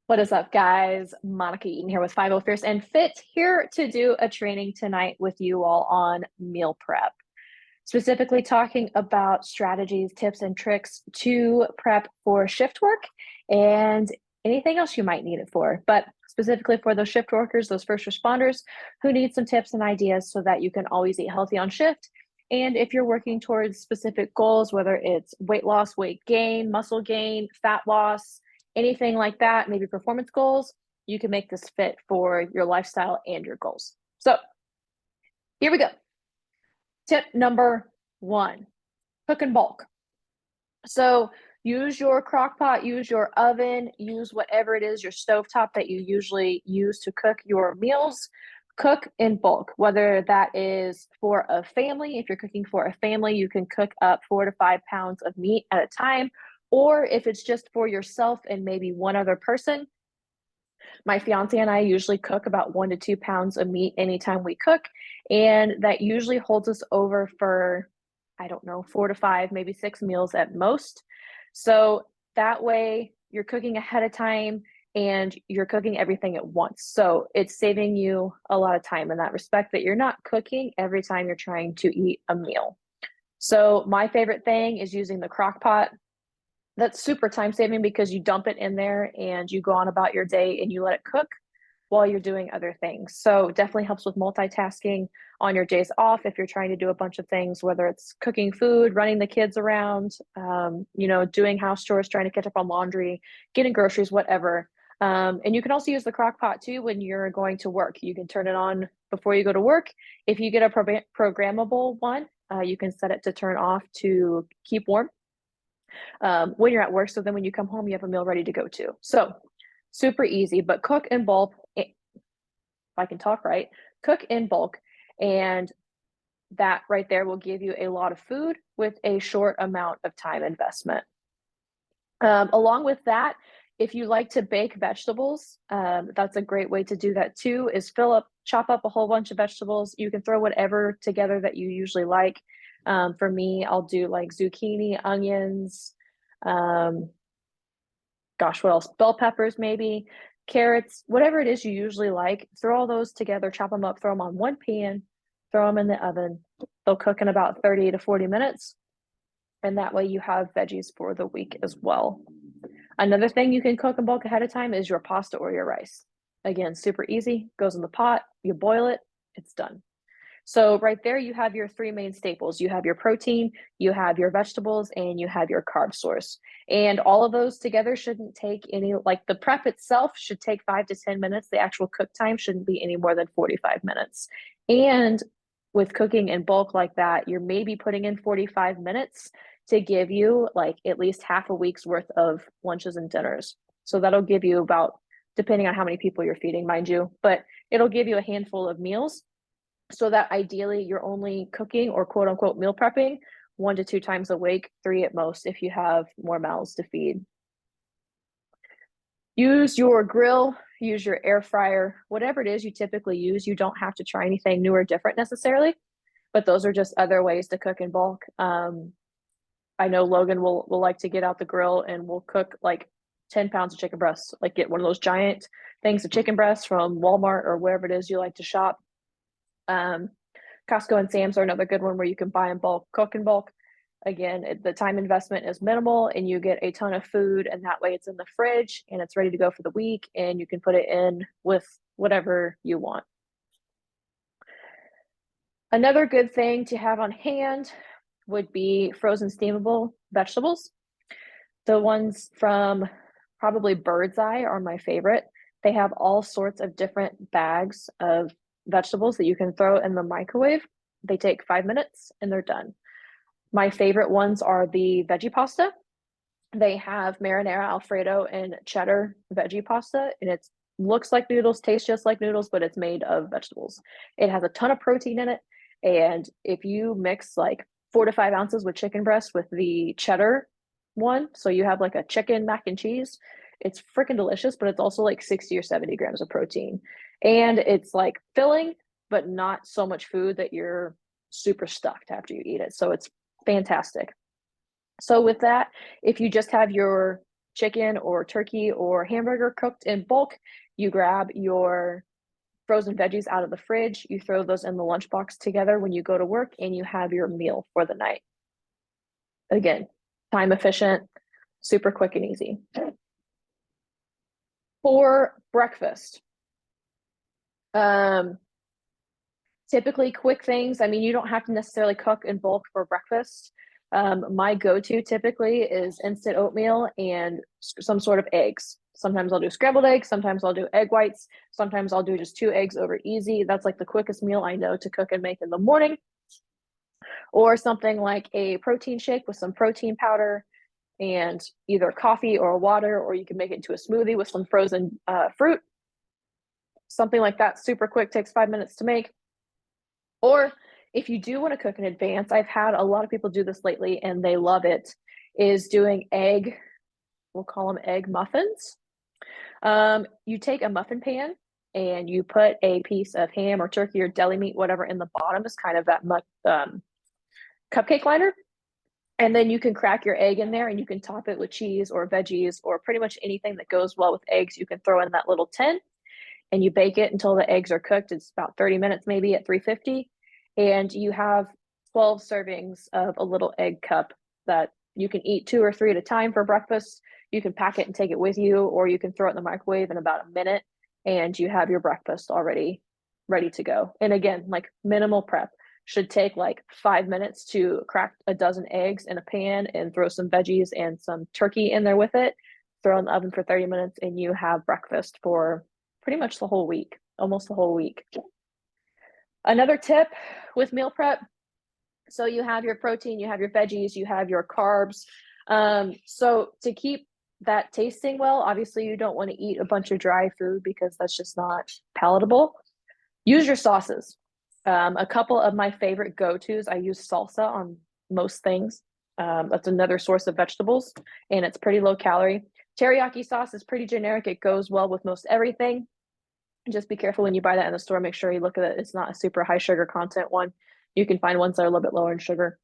What is up, guys? Monica Eaton here with 50 Fierce and Fit, here to do a training tonight with you all on meal prep. Specifically talking about strategies, tips, and tricks to prep for shift work and anything else you might need it for. But specifically for those shift workers, those first responders who need some tips and ideas so that you can always eat healthy on shift. And if you're working towards specific goals, whether it's weight loss, weight gain, muscle gain, fat loss, anything like that, maybe performance goals, you can make this fit for your lifestyle and your goals. So here we go. Tip number one, cook in bulk. So use your crock pot, use your oven, use whatever it is, your stovetop that you usually use to cook your meals. Cook in bulk, whether that is for a family. If you're cooking for a family, you can cook up 4 to 5 pounds of meat at a time. Or if it's just for yourself and maybe one other person, my fiance and I usually cook about 1 to 2 pounds of meat anytime we cook. And that usually holds us over for, I don't know, 4 to 5, maybe 6 meals at most. So that way you're cooking ahead of time and you're cooking everything at once. So it's saving you a lot of time in that respect, that you're not cooking every time you're trying to eat a meal. So my favorite thing is using the crock pot. That's super time saving because you dump it in there and you go on about your day and you let it cook while you're doing other things. So definitely helps with multitasking on your days off if you're trying to do a bunch of things, whether it's cooking food, running the kids around, doing house chores, trying to catch up on laundry, getting groceries, whatever. And you can also use the crock pot too when you're going to work. You can turn it on before you go to work. If you get a programmable one, you can set it to turn off to keep warm when you're at work. So then when you come home, you have a meal ready to go to. So super easy, but cook in bulk. If I can talk right, cook in bulk. And that right there will give you a lot of food with a short amount of time investment. Along with that, if you like to bake vegetables, that's a great way to do that too, is chop up a whole bunch of vegetables. You can throw whatever together that you usually like. For me, I'll do like zucchini, onions, what else? Bell peppers, maybe, carrots, whatever it is you usually like. Throw all those together, chop them up, throw them on one pan, throw them in the oven. They'll cook in about 30 to 40 minutes. And that way you have veggies for the week as well. Another thing you can cook in bulk ahead of time is your pasta or your rice. Again, super easy, goes in the pot, you boil it, it's done. So right there, you have your 3 main staples. You have your protein, you have your vegetables, and you have your carb source. And all of those together shouldn't take like the prep itself should take 5 to 10 minutes. The actual cook time shouldn't be any more than 45 minutes. And with cooking in bulk like that, you're maybe putting in 45 minutes to give you like at least half a week's worth of lunches and dinners. So that'll give you about, depending on how many people you're feeding, mind you, but it'll give you a handful of meals, so that ideally you're only cooking or quote unquote meal prepping 1 to 2 times a week, 3 at most if you have more mouths to feed. Use your grill, use your air fryer, whatever it is you typically use. You don't have to try anything new or different necessarily, but those are just other ways to cook in bulk. I know Logan will like to get out the grill and we'll cook like 10 pounds of chicken breasts, like get one of those giant things of chicken breasts from Walmart or wherever it is you like to shop. Costco and Sam's are another good one where you can buy in bulk, cook in bulk. Again, the time investment is minimal and you get a ton of food, and that way it's in the fridge and it's ready to go for the week and you can put it in with whatever you want. Another good thing to have on hand would be frozen steamable vegetables. The ones from probably Bird's Eye are my favorite. They have all sorts of different bags of vegetables that you can throw in the microwave. They take 5 minutes and they're done. My favorite ones are the veggie pasta. They have marinara Alfredo and cheddar veggie pasta, and it looks like noodles, tastes just like noodles, but it's made of vegetables. It has a ton of protein in it, and if you mix like 4 to 5 ounces with chicken breast with the cheddar one, so you have like a chicken mac and cheese, it's freaking delicious, but it's also like 60 or 70 grams of protein. And it's like filling, but not so much food that you're super stuffed after you eat it. So it's fantastic. So with that, if you just have your chicken or turkey or hamburger cooked in bulk, you grab your frozen veggies out of the fridge, you throw those in the lunchbox together when you go to work, and you have your meal for the night. Again, time efficient, super quick and easy. For breakfast, typically quick things. I mean, you don't have to necessarily cook in bulk for breakfast. My go-to typically is instant oatmeal and some sort of eggs. Sometimes I'll do scrambled eggs, sometimes I'll do egg whites, sometimes I'll do just 2 eggs over easy. That's like the quickest meal I know to cook and make in the morning. Or something like a protein shake with some protein powder and either coffee or water, or you can make it into a smoothie with some frozen fruit. Something like that, super quick, takes 5 minutes to make. Or if you do want to cook in advance, I've had a lot of people do this lately and they love it, is doing we'll call them egg muffins. You take a muffin pan and you put a piece of ham or turkey or deli meat, whatever, in the bottom is kind of that cupcake liner. And then you can crack your egg in there and you can top it with cheese or veggies or pretty much anything that goes well with eggs. You can throw in that little tin and you bake it until the eggs are cooked. It's about 30 minutes maybe at 350. And you have 12 servings of a little egg cup that you can eat 2 or 3 at a time for breakfast. You can pack it and take it with you, or you can throw it in the microwave in about a minute and you have your breakfast already ready to go. And again, like minimal prep. Should take like 5 minutes to crack a dozen eggs in a pan and throw some veggies and some turkey in there with it. Throw in the oven for 30 minutes and you have breakfast for pretty much the whole week, almost the whole week. Another tip with meal prep, so you have your protein, you have your veggies, you have your carbs. So to keep that tasting well, obviously you don't want to eat a bunch of dry food because that's just not palatable. Use your sauces. A couple of my favorite go-tos, I use salsa on most things. That's another source of vegetables, and it's pretty low calorie. Teriyaki sauce is pretty generic. It goes well with most everything. Just be careful when you buy that in the store. Make sure you look at it. It's not a super high sugar content one. You can find ones that are a little bit lower in sugar.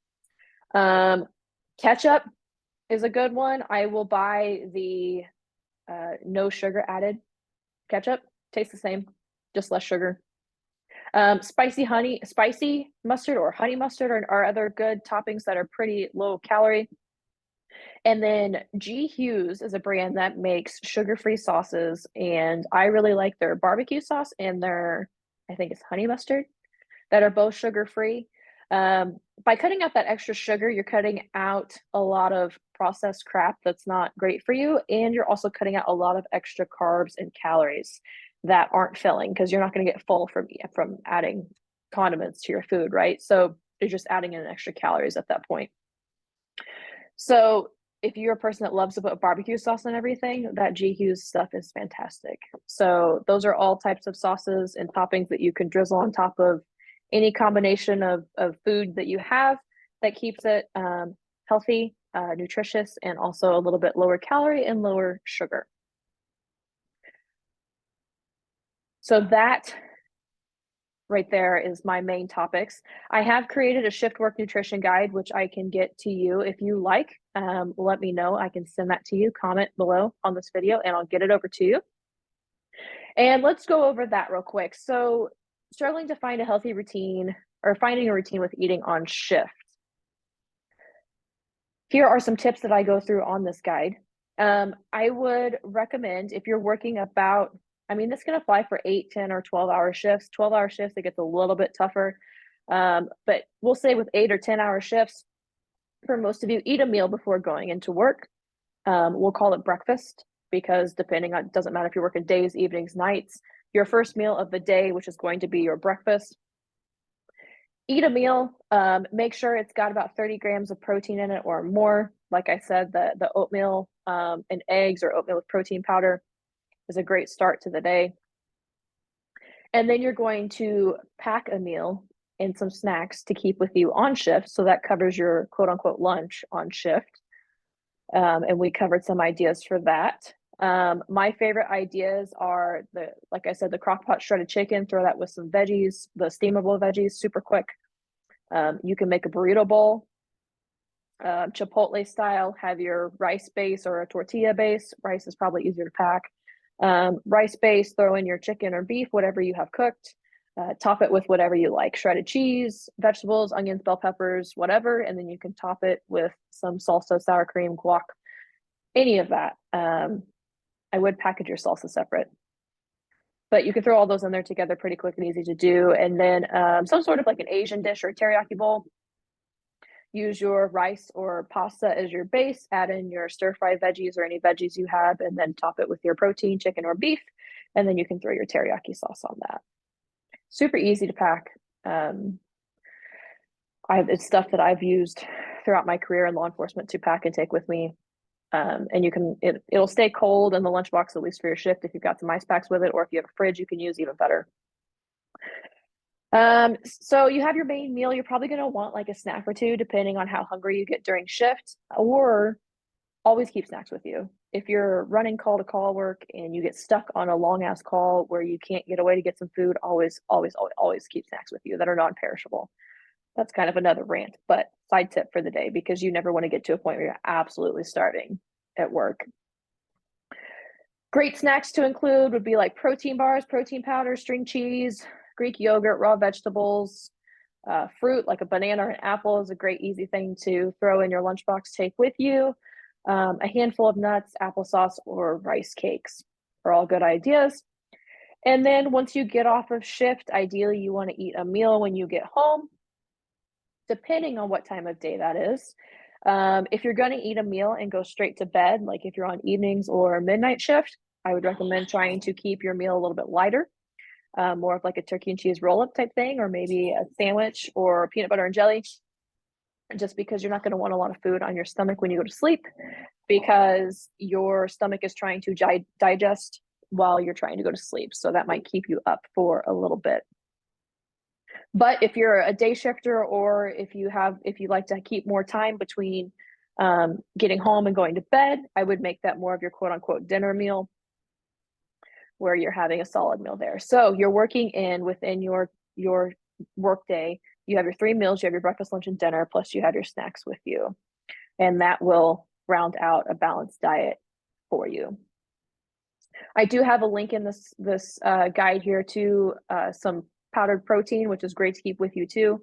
Ketchup is a good one. I will buy the no sugar added ketchup. Tastes the same, just less sugar. Spicy mustard or honey mustard are other good toppings that are pretty low calorie. And then G. Hughes is a brand that makes sugar-free sauces, and I really like their barbecue sauce and their, I think it's honey mustard, that are both sugar-free. By cutting out that extra sugar, you're cutting out a lot of processed crap that's not great for you, and you're also cutting out a lot of extra carbs and calories that aren't filling because you're not going to get full from adding condiments to your food, right? So you're just adding in extra calories at that point. So if you're a person that loves to put barbecue sauce on everything, that G. Hughes stuff is fantastic. So those are all types of sauces and toppings that you can drizzle on top of any combination of food that you have that keeps it healthy, nutritious, and also a little bit lower calorie and lower sugar. So that right there is my main topics. I have created a shift work nutrition guide, which I can get to you if you like. Let me know. I can send that to you. Comment below on this video and I'll get it over to you. And let's go over that real quick. So struggling to find a healthy routine or finding a routine with eating on shift. Here are some tips that I go through on this guide. I would recommend if you're working about, I mean, this can apply for 8, 10, or 12-hour shifts. 12-hour shifts, it gets a little bit tougher. But we'll say with 8 or 10-hour shifts, for most of you, eat a meal before going into work. We'll call it breakfast because depending on, it doesn't matter if you're working days, evenings, nights, your first meal of the day, which is going to be your breakfast. Eat a meal, make sure it's got about 30 grams of protein in it or more. Like I said, the oatmeal and eggs or oatmeal with protein powder is a great start to the day. And then you're going to pack a meal and some snacks to keep with you on shift. So that covers your quote unquote lunch on shift. And we covered some ideas for that. My favorite ideas are like I said, the crock pot shredded chicken, throw that with some veggies, the steamable veggies, super quick. You can make a burrito bowl. Chipotle style, have your rice base or a tortilla base. Rice is probably easier to pack. Rice base, throw in your chicken or beef, whatever you have cooked. Top it with whatever you like, shredded cheese, vegetables, onions, bell peppers, whatever. And then you can top it with some salsa, sour cream, guac, any of that. I would package your salsa separate, but you can throw all those in there together pretty quick and easy to do. And then some sort of like an Asian dish or a teriyaki bowl. Use your rice or pasta as your base, add in your stir-fry veggies or any veggies you have, and then top it with your protein, chicken or beef, and then you can throw your teriyaki sauce on that. Super easy to pack. It's stuff that I've used throughout my career in law enforcement to pack and take with me. And it'll stay cold in the lunchbox, at least for your shift. If you've got some ice packs with it, or if you have a fridge, you can use even better. So you have your main meal. You're probably going to want like a snack or two, depending on how hungry you get during shift, or always keep snacks with you. If you're running call to call work and you get stuck on a long ass call where you can't get away to get some food, always keep snacks with you that are non-perishable. That's kind of another rant, but side tip for the day, because you never want to get to a point where you're absolutely starving at work. Great snacks to include would be like protein bars, protein powder, string cheese, Greek yogurt, raw vegetables, fruit like a banana or an apple is a great easy thing to throw in your lunchbox, take with you. A handful of nuts, applesauce, or rice cakes are all good ideas. And then once you get off of shift, ideally you want to eat a meal when you get home, depending on what time of day that is. If you're going to eat a meal and go straight to bed, like if you're on evenings or midnight shift, I would recommend trying to keep your meal a little bit lighter, more of like a turkey and cheese roll-up type thing, or maybe a sandwich or peanut butter and jelly, just because you're not going to want a lot of food on your stomach when you go to sleep, because your stomach is trying to digest while you're trying to go to sleep. So that might keep you up for a little bit. But if you're a day shifter, or if you like to keep more time between getting home and going to bed, I would make that more of your quote unquote dinner meal, where you're having a solid meal there. So you're working within your work day. You have your 3 meals, you have your breakfast, lunch, and dinner, plus you have your snacks with you. And that will round out a balanced diet for you. I do have a link in this guide here to some powdered protein, which is great to keep with you too.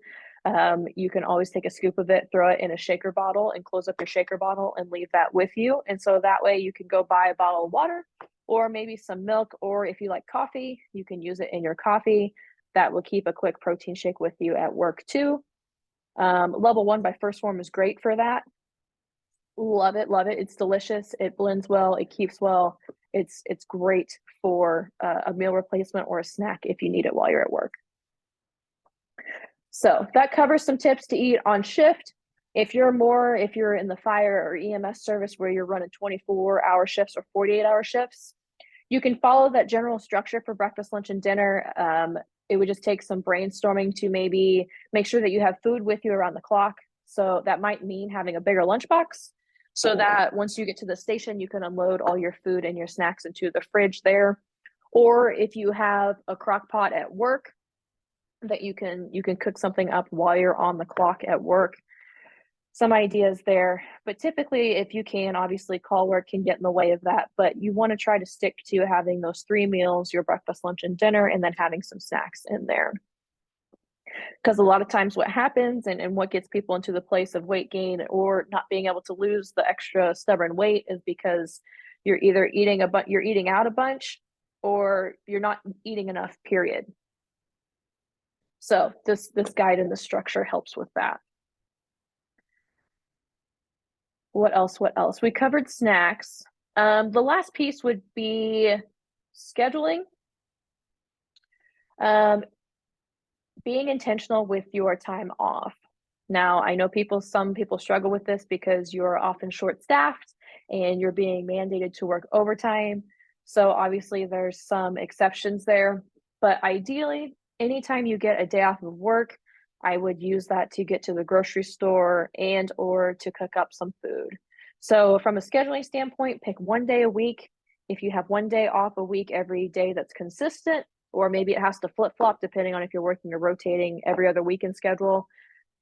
You can always take a scoop of it, throw it in a shaker bottle, and close up your shaker bottle and leave that with you. And so that way you can go buy a bottle of water or maybe some milk, or if you like coffee, you can use it in your coffee. That will keep a quick protein shake with you at work too. Level 1 by 1st Phorm is great for that. Love it, love it. It's delicious. It blends well. It keeps well. It's great for a meal replacement or a snack if you need it while you're at work. So that covers some tips to eat on shift. If you're in the fire or EMS service where you're running 24-hour shifts or 48-hour shifts, you can follow that general structure for breakfast, lunch, and dinner. It would just take some brainstorming to maybe make sure that you have food with you around the clock. So that might mean having a bigger lunchbox, so that once you get to the station, you can unload all your food and your snacks into the fridge there. Or if you have a crock pot at work, that you can cook something up while you're on the clock at work. Some ideas there, but typically if you can, obviously call work can get in the way of that, but you want to try to stick to having those 3 meals, your breakfast, lunch, and dinner, and then having some snacks in there. Because a lot of times what happens and what gets people into the place of weight gain or not being able to lose the extra stubborn weight is because you're either eating out a bunch, or you're not eating enough, period. So this guide and the structure helps with that. What else? We covered snacks. The last piece would be scheduling. Being intentional with your time off. Now, I know some people struggle with this because you're often short-staffed and you're being mandated to work overtime. So obviously there's some exceptions there, but ideally, anytime you get a day off of work, I would use that to get to the grocery store and or to cook up some food. So from a scheduling standpoint, pick 1 day a week. If you have 1 day off a week every day, that's consistent, or maybe it has to flip-flop depending on if you're working or rotating every other weekend schedule.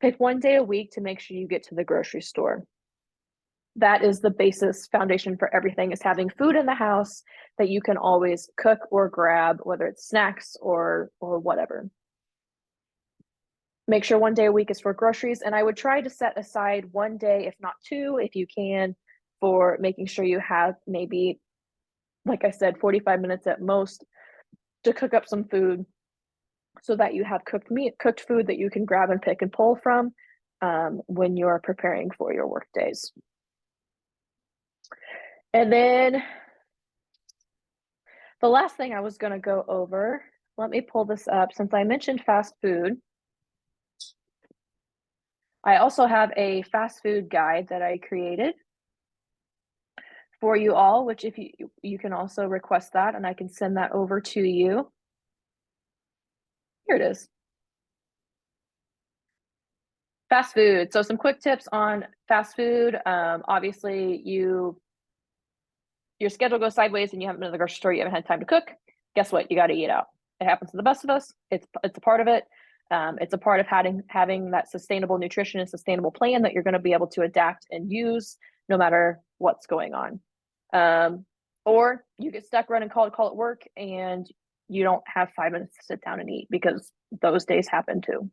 Pick one day a week to make sure you get to the grocery store. That is the basis foundation for everything, is having food in the house that you can always cook or grab, whether it's snacks or whatever. Make sure one day a week is for groceries, and I would try to set aside one day, if not two, if you can, for making sure you have maybe, like I said, 45 minutes at most to cook up some food so that you have cooked food that you can grab and pick and pull from when you're preparing for your work days. And then the last thing I was going to go over, let me pull this up since I mentioned fast food. I also have a fast food guide that I created for you all, which if you can also request that and I can send that over to you. Here it is. Fast food. So some quick tips on fast food. Obviously, your schedule goes sideways and you haven't been to the grocery store, you haven't had time to cook. Guess what? You got to eat out. It happens to the best of us. It's a part of it. It's a part of having that sustainable nutrition and sustainable plan that you're going to be able to adapt and use no matter what's going on. Or you get stuck running call at work and you don't have 5 minutes to sit down and eat, because those days happen too.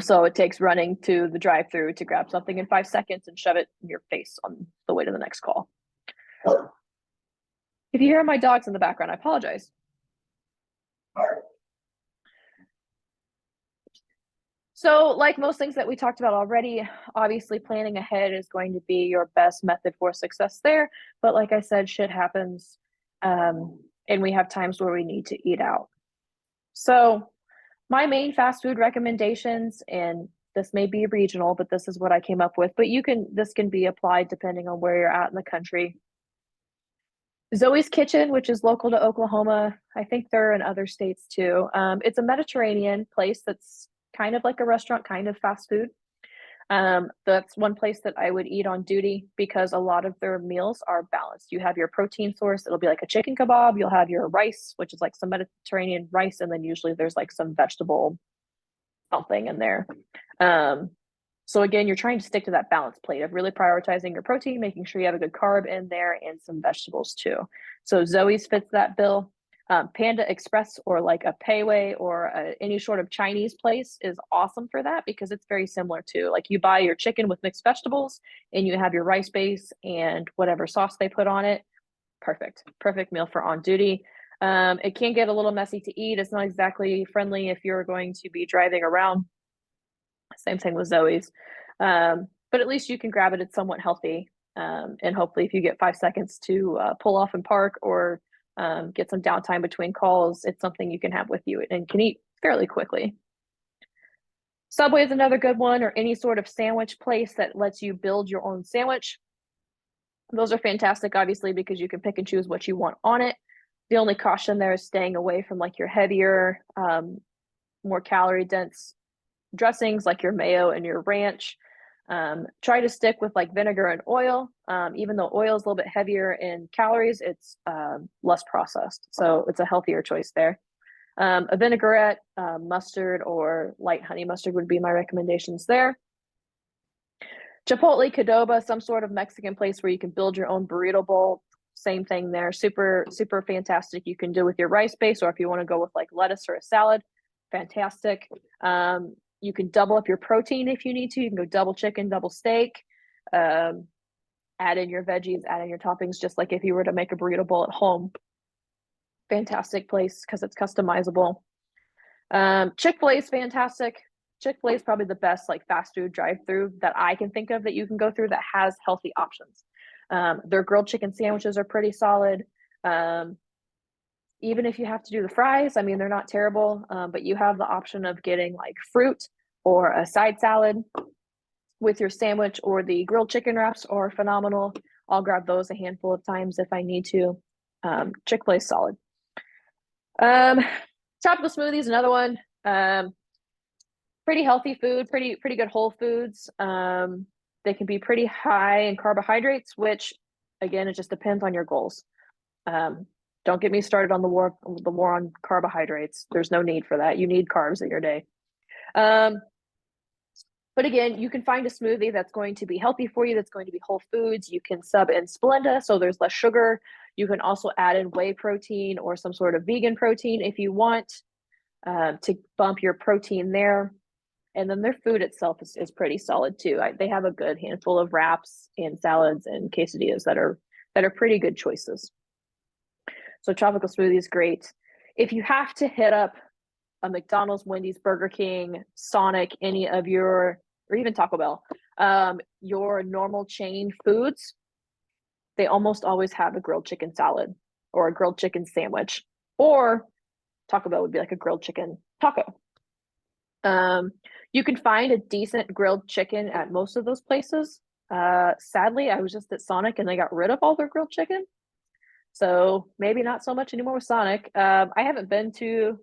So it takes running to the drive-through to grab something in 5 seconds and shove it in your face on the way to the next call. If you hear my dogs in the background, I apologize. So like most things that we talked about already, obviously planning ahead is going to be your best method for success there. But like I said, shit happens. And we have times where we need to eat out. So my main fast food recommendations, and this may be regional, but this is what I came up with, but this can be applied depending on where you're at in the country. Zoe's Kitchen, which is local to Oklahoma. I think they're in other states too. It's a Mediterranean place that's kind of like a restaurant, kind of fast food. That's one place that I would eat on duty because a lot of their meals are balanced. You have your protein source, it'll be like a chicken kebab. You'll have your rice, which is like some Mediterranean rice, and then usually there's like some vegetable something in there. So again, you're trying to stick to that balanced plate of really prioritizing your protein, making sure you have a good carb in there and some vegetables too. So Zoe's fits that bill. Panda Express, or like a Pei Wei or any sort of Chinese place, is awesome for that because it's very similar to, like, you buy your chicken with mixed vegetables and you have your rice base and whatever sauce they put on it. Perfect meal for on duty. It can get a little messy to eat. It's not exactly friendly if you're going to be driving around. Same thing with Zoe's. But at least you can grab it. It's somewhat healthy. And hopefully if you get 5 seconds to pull off and park or get some downtime between calls, it's something you can have with you and can eat fairly quickly. Subway is another good one, or any sort of sandwich place that lets you build your own sandwich. Those are fantastic, obviously, because you can pick and choose what you want on it. The only caution there is staying away from like your heavier, more calorie dense dressings like your mayo and your ranch. Try to stick with like vinegar and oil. Even though oil is a little bit heavier in calories, it's less processed. So it's a healthier choice there. A vinaigrette, mustard, or light honey mustard would be my recommendations there. Chipotle, Qdoba, some sort of Mexican place where you can build your own burrito bowl. Same thing there. Super fantastic. You can do with your rice base, or if you want to go with like lettuce or a salad, fantastic. You can double up your protein if you need to. You can go double chicken, double steak. Add in your veggies, add in your toppings, just like if you were to make a burrito bowl at home. Fantastic place because it's customizable. Chick-fil-A is fantastic. Chick-fil-A is probably the best like fast food drive-through that I can think of that you can go through that has healthy options. Their grilled chicken sandwiches are pretty solid. Even if you have to do the fries, I mean, they're not terrible, but you have the option of getting like fruit or a side salad with your sandwich, or the grilled chicken wraps are phenomenal. I'll grab those a handful of times if I need to. Chick-fil-A is solid. Tropical smoothies, another one. Pretty healthy food, pretty good whole foods. They can be pretty high in carbohydrates, which again, it just depends on your goals. Don't get me started on the war on carbohydrates. There's no need for that. You need carbs in your day. But again, you can find a smoothie that's going to be healthy for you, that's going to be whole foods. You can sub in Splenda, so there's less sugar. You can also add in whey protein or some sort of vegan protein if you want, to bump your protein there. And then their food itself is pretty solid too. They have a good handful of wraps and salads and quesadillas that are pretty good choices. So tropical smoothie is great. If you have to hit up a McDonald's, Wendy's, Burger King, Sonic, any of your, or even Taco Bell, your normal chain foods, they almost always have a grilled chicken salad or a grilled chicken sandwich, or Taco Bell would be like a grilled chicken taco. You can find a decent grilled chicken at most of those places. Sadly, I was just at Sonic and they got rid of all their grilled chicken. So maybe not so much anymore with Sonic. I haven't been to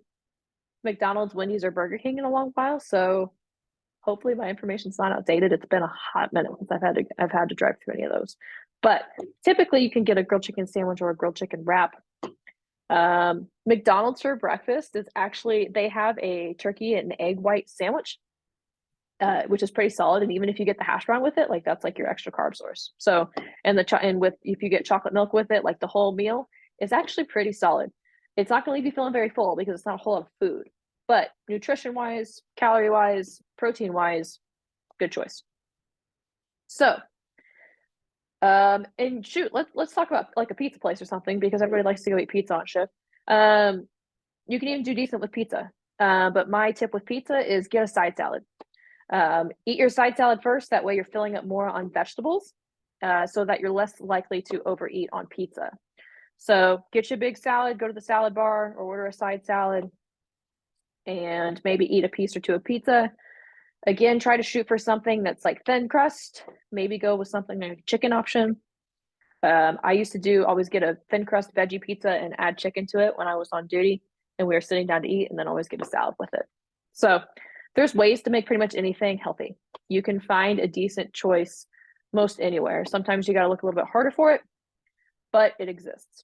McDonald's, Wendy's, or Burger King in a long while, so hopefully my information's not outdated. It's been a hot minute since I've had to drive through any of those. But typically you can get a grilled chicken sandwich or a grilled chicken wrap. McDonald's for breakfast is actually, they have a turkey and egg white sandwich, which is pretty solid. And even if you get the hash brown with it, like that's like your extra carb source. So, and if you get chocolate milk with it, like the whole meal is actually pretty solid. It's not going to leave you feeling very full because it's not a whole lot of food, but nutrition wise, calorie wise, protein wise, good choice. So, and shoot, let's talk about like a pizza place or something, because everybody likes to go eat pizza on shift. You can even do decent with pizza. But my tip with pizza is get a side salad. Eat your side salad first. That way you're filling up more on vegetables, so that you're less likely to overeat on pizza. So get you a big salad, go to the salad bar or order a side salad, and maybe eat a piece or two of pizza. Again, try to shoot for something that's like thin crust. Maybe go with something like a chicken option. I used to always get a thin crust veggie pizza and add chicken to it when I was on duty and we were sitting down to eat, and then always get a salad with it. So there's ways to make pretty much anything healthy. You can find a decent choice most anywhere. Sometimes you got to look a little bit harder for it, but it exists.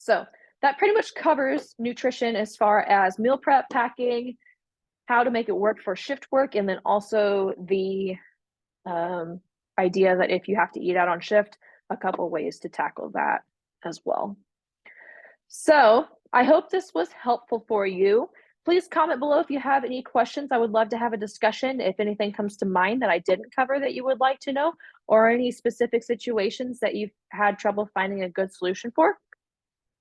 So that pretty much covers nutrition as far as meal prep, packing, how to make it work for shift work, and then also the idea that if you have to eat out on shift, a couple ways to tackle that as well. So I hope this was helpful for you. Please comment below if you have any questions. I would love to have a discussion if anything comes to mind that I didn't cover that you would like to know, or any specific situations that you've had trouble finding a good solution for.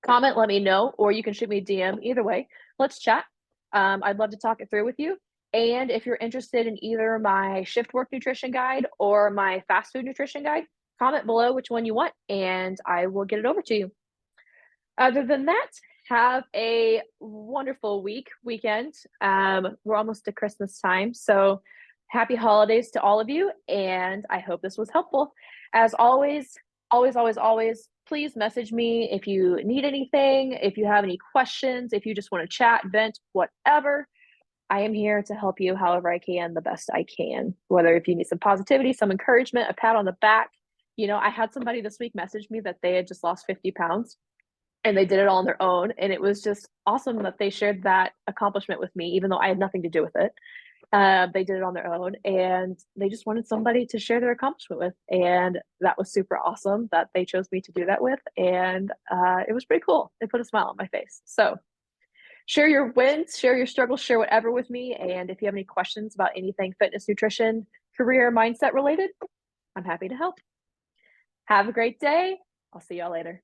Comment, let me know, or you can shoot me a DM. Either way, let's chat. I'd love to talk it through with you. And if you're interested in either my shift work nutrition guide or my fast food nutrition guide, comment below which one you want and I will get it over to you. Other than that, have a wonderful weekend. We're almost to Christmas time, so happy holidays to all of you, and I hope this was helpful. As always, please message me if you need anything, if you have any questions, if you just want to chat, vent, whatever. I am here to help you however I can, the best I can. Whether if you need some positivity, some encouragement, a pat on the back. You know, I had somebody this week message me that they had just lost 50 pounds and they did it all on their own. And it was just awesome that they shared that accomplishment with me, even though I had nothing to do with it. They did it on their own and they just wanted somebody to share their accomplishment with. And that was super awesome that they chose me to do that with. And it was pretty cool. It put a smile on my face. So share your wins, share your struggles, share whatever with me. And if you have any questions about anything fitness, nutrition, career, mindset related, I'm happy to help. Have a great day. I'll see y'all later.